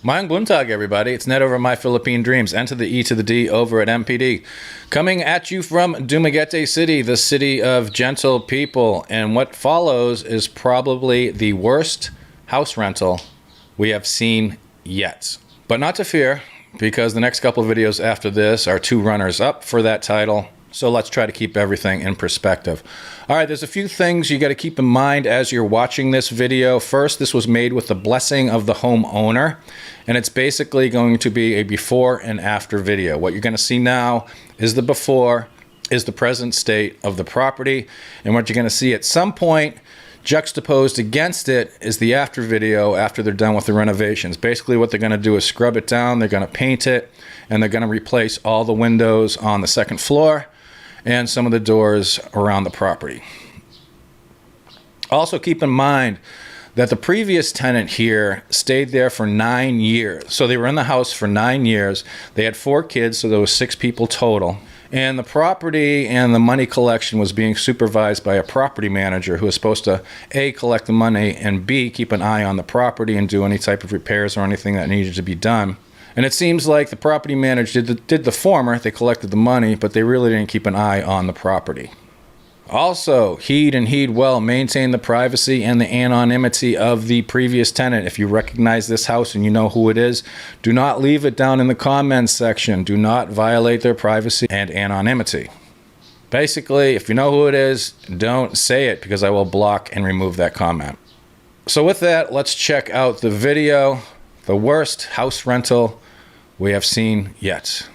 Maayong buntag, everybody. It's Ned over My Philippine Dreams, N to the E to the D over at MPD. Coming at you from Dumaguete City, the city of gentle people. And what follows is probably the worst house rental we have seen yet. But not to fear, because the next couple of videos after this are two runners up for that title. So let's try to keep everything in perspective. All right, there's a few things you got to keep in mind as you're watching this video. First, this was made with the blessing of the homeowner, and it's basically going to be a before and after video. What you're going to see now is the before, is the present state of the property, and what you're going to see at some point juxtaposed against it is the after video after they're done with the renovations. Basically what they're going to do is scrub it down, they're going to paint it, and they're going to replace all the windows on the second floor and some of the doors around the property. Also keep in mind that the previous tenant here stayed there for 9 years. So they were in the house for 9 years. They had 4 kids, so there was 6 people total. And the property and the money collection was being supervised by a property manager who was supposed to A, collect the money, and B, keep an eye on the property and do any type of repairs or anything that needed to be done. And it seems like the property manager did the former. They collected the money, but they really didn't keep an eye on the property. Also, heed and heed well, maintain the privacy and the anonymity of the previous tenant. If you recognize this house and you know who it is, do not leave it down in the comments section. Do not violate their privacy and anonymity. Basically, if you know who it is, don't say it because I will block and remove that comment. So with that, let's check out the video, the worst house rental we have seen yet.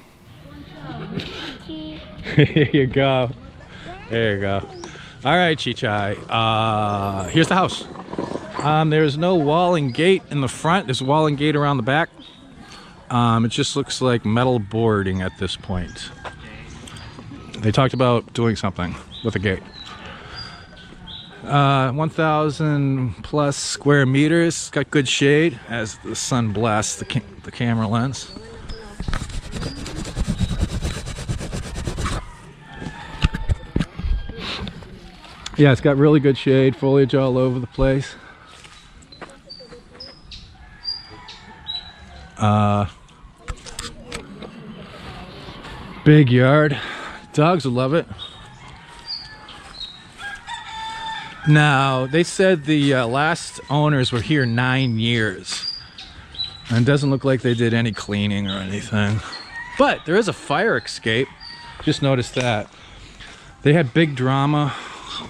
Here you go. There you go. All right, Chichai. Here's the house. There's no wall and gate in the front. There's a wall and gate around the back. It just looks like metal boarding at this point. They talked about doing something with a gate. 1,000 plus square meters. Got good shade as the sun blasts the camera lens. Yeah, it's got really good shade, foliage all over the place. Big yard. Dogs would love it. Now, they said the last owners were here 9 years. And it doesn't look like they did any cleaning or anything. But there is a fire escape. Just noticed that. They had big drama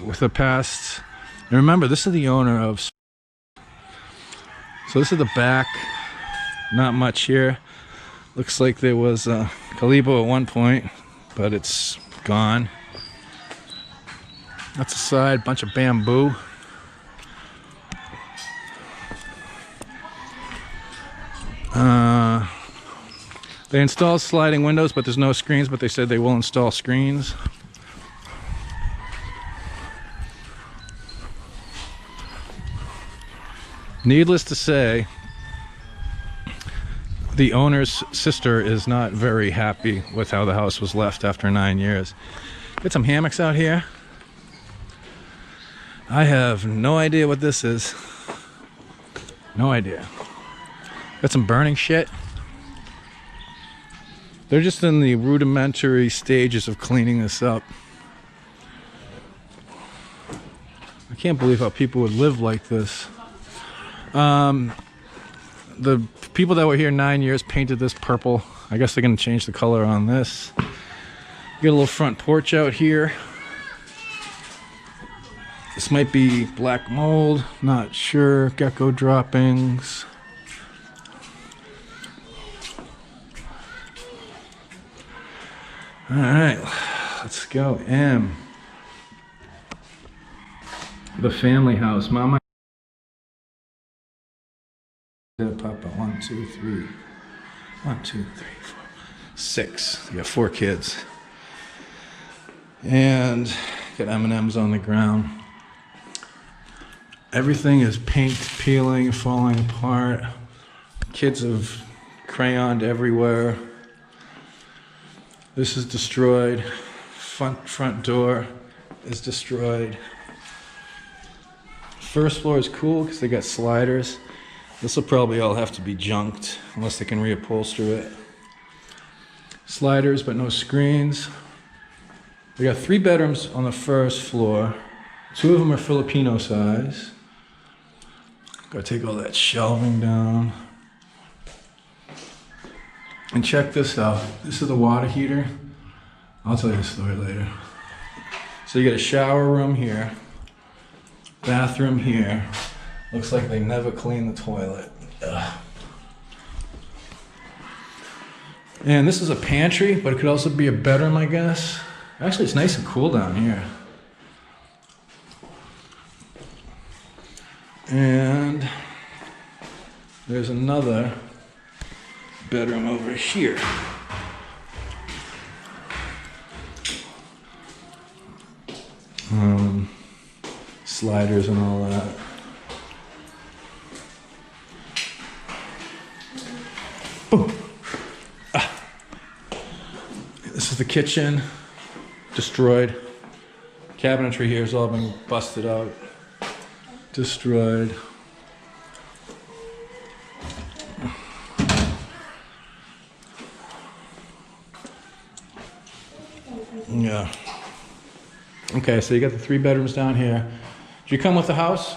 with the past. And remember, this is the owner of. So this is the back. Not much here. Looks like there was a gazebo at one point, but it's gone. That's the side, bunch of bamboo. They installed sliding windows, but there's no screens, but they said they will install screens. Needless to say, the owner's sister is not very happy with how the house was left after 9 years. Get some hammocks out here. I have no idea what this is. No idea. Got some burning shit. They're just in the rudimentary stages of cleaning this up. I can't believe how people would live like this. The people that were here 9 years painted this purple. I guess they're going to change the color on this. Get a little front porch out here. This might be black mold, not sure. Gecko droppings. All right, let's go. M. The family house. Mama. Papa, 1, 2, 3. 1, 2, 3, 4, 6. You got 4 kids. And got M&Ms on the ground. Everything is paint peeling, falling apart. Kids have crayoned everywhere. This is destroyed. Front door is destroyed. First floor is cool because they got sliders. This will probably all have to be junked unless they can reupholster it. Sliders, but no screens. We got 3 bedrooms on the first floor. 2 of them are Filipino size. Gotta take all that shelving down. And check this out. This is the water heater. I'll tell you the story later. So you get a shower room here, bathroom here. Looks like they never cleaned the toilet. Ugh. And this is a pantry, but it could also be a bedroom, I guess. Actually, it's nice and cool down here. And there's another bedroom over here. Sliders and all that. Boom. Ah. This is the kitchen. Destroyed. Cabinetry here has all been busted out. Destroyed. Yeah. Okay, so you got the 3 bedrooms down here. Did you come with the house?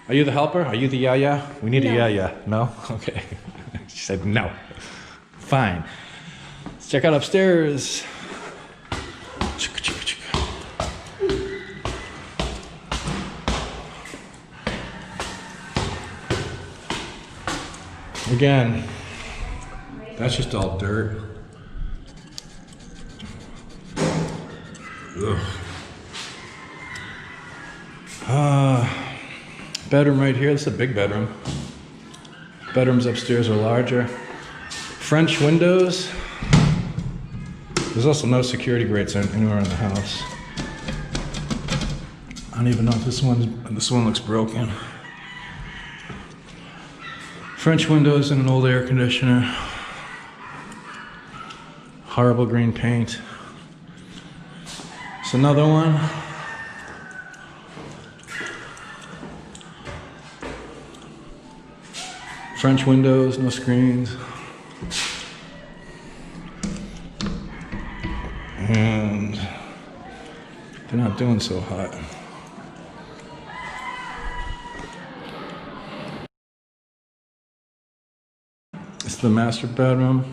Are you the helper? Are you the yaya? We need a yaya. No? Okay. She said no. Fine. Let's check out upstairs. Again, that's just all dirt. Ugh. Bedroom right here. This is a big bedroom. Bedrooms upstairs are larger. French windows. There's also no security grates anywhere in the house. I don't even know if this one looks broken. French windows and an old air conditioner. Horrible green paint. It's another one. French windows, no screens. And they're not doing so hot. It's the master bedroom.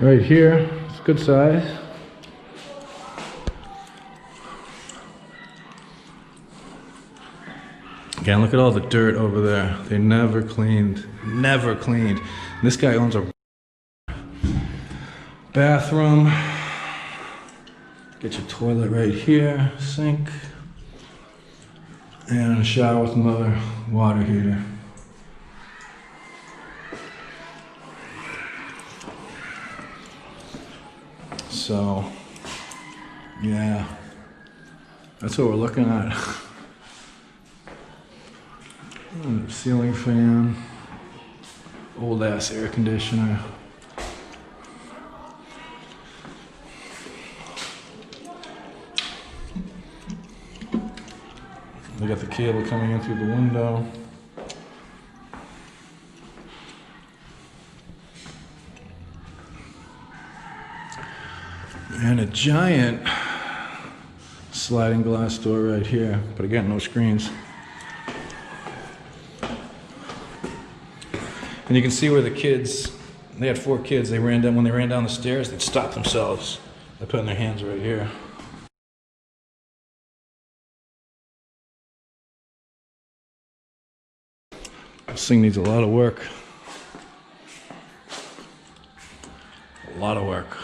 Right here, it's good size. Again, look at all the dirt over there. They never cleaned, never cleaned. And this guy owns a bathroom. Get your toilet right here, sink. And a shower with another water heater. So, yeah, that's what we're looking at. Ceiling fan, old ass air conditioner. We got the cable coming in through the window. And a giant sliding glass door right here, but again, no screens. And you can see where the kids, they had 4 kids, when they ran down the stairs, they'd stop themselves by putting their hands right here. This thing needs a lot of work. A lot of work.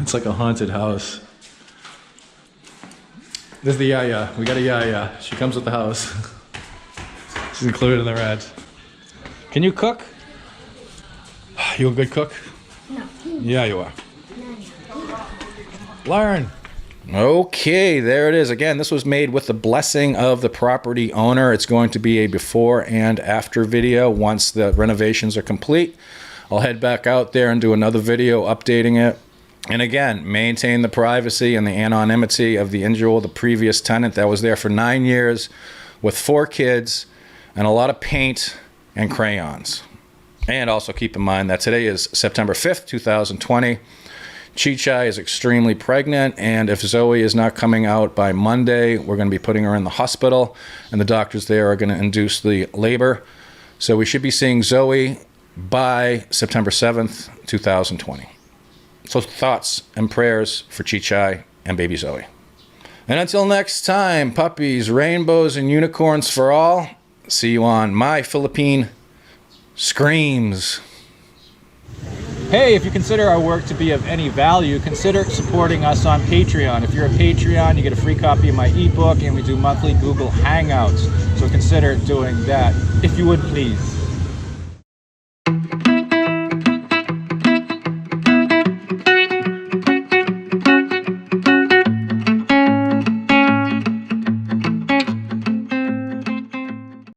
It's like a haunted house. This is the yaya. We got a yaya. She comes with the house. She's included in the rent. Can you cook? You a good cook? No. Yeah, you are. Learn. Okay, there it is. Again, this was made with the blessing of the property owner. It's going to be a before and after video once the renovations are complete. I'll head back out there and do another video updating it. And again, maintain the privacy and the anonymity of the individual, the previous tenant that was there for 9 years with 4 kids and a lot of paint and crayons. And also keep in mind that today is September 5th, 2020. Chichai is extremely pregnant, and if Zoe is not coming out by Monday, we're going to be putting her in the hospital, and the doctors there are going to induce the labor. So we should be seeing Zoe by September 7th, 2020. So thoughts and prayers for Chichai and baby Zoe. And until next time, puppies, rainbows, and unicorns for all. See you on My Philippine Screams. Hey, if you consider our work to be of any value, consider supporting us on Patreon. If you're a Patreon, you get a free copy of my ebook, and we do monthly Google Hangouts. So consider doing that, if you would please.